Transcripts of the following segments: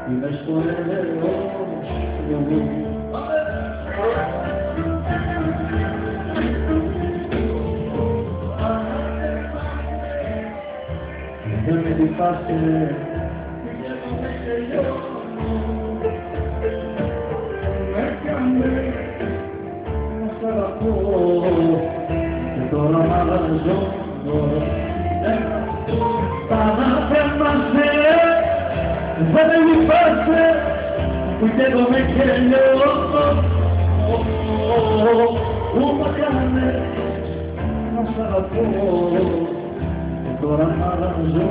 είμαι στο ελαιόσιο μου. Δεν με λυπάσαι, με έκανε να σ' αγαπώ και τώρα μ' αλλάζω. Παναθέμαστε, δεν με λυπάσαι που κι εγώ με κελιώ. Που μ' έκανε να σ' αγαπώ και τώρα μ' αλλάζω.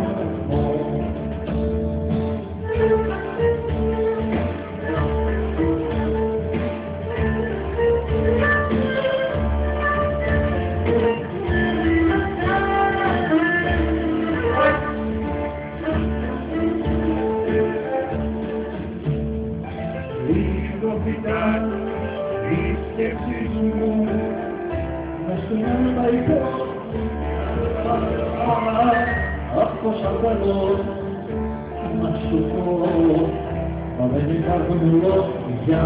Οι σκέψεις μου μες στον λαϊκό απ' πόσα θέλω να σου πω, μα δεν υπάρχουν λόγια.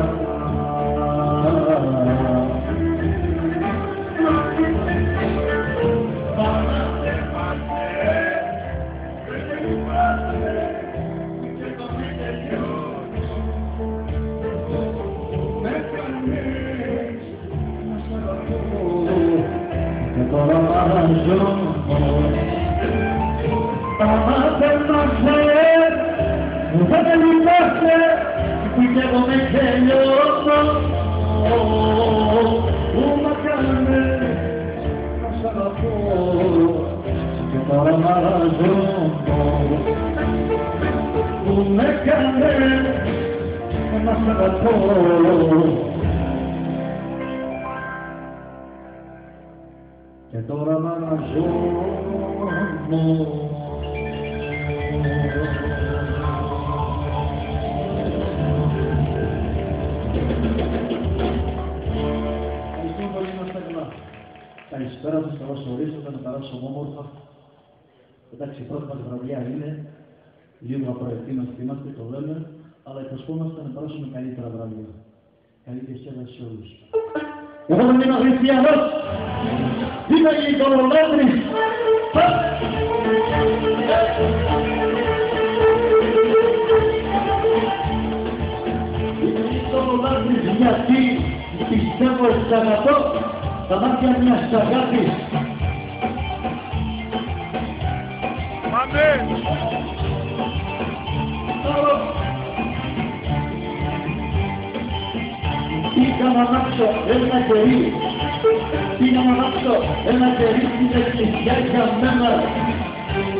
Τώρα μ' αλλάζω, Παναθέμαστε, δεν με λυπάσαι που κι εγώ με κελιώσω. Που μ' έκανε να σ' αγαπώ και τώρα μ' αλλάζω. Που με έκανε να σ' αγαπώ και τώρα μ' αλλάζω. Ευχαριστούμε πολύ, είμαστε καλά. Καλησπέρα σας, καλώς ορίσατε, να περάσουμε όμορφα. Εντάξει, η πρώτη μας βραδιά είναι, λίγο απροετοίμαστοι είμαστε, το λέμε, αλλά υποσχόμαστε να περάσουμε καλύτερα βράδια. Καλή διασκέδαση σε όλους. Εγώ είμαι ο Χριστιανός, είμαι γειτονολάτρης. Είμαι γειτονολάτρης γιατί πιστεύω σ' αγαπώ τα μάτια μιας αγάπης. Αμήν. Πήγα να ανάψω ένα κερί, πήγα να ανάψω ένα κερί στην εκκλησιά για μένα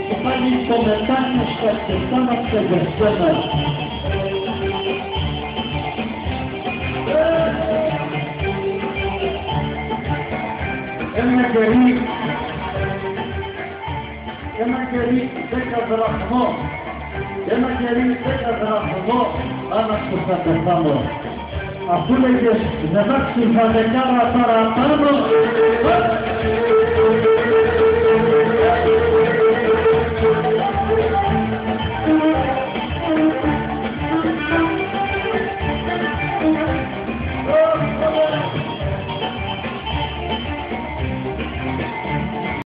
και πάλι το μετάνιο στα ξεστάμαξε για σένα. Ένα κερί 10 δραχμό, ένα κερί 10 δραχμό, άναξος θα πεθάνω. Αφού λέγες, δεν θα ξυφαδεκάρα παραπάνω,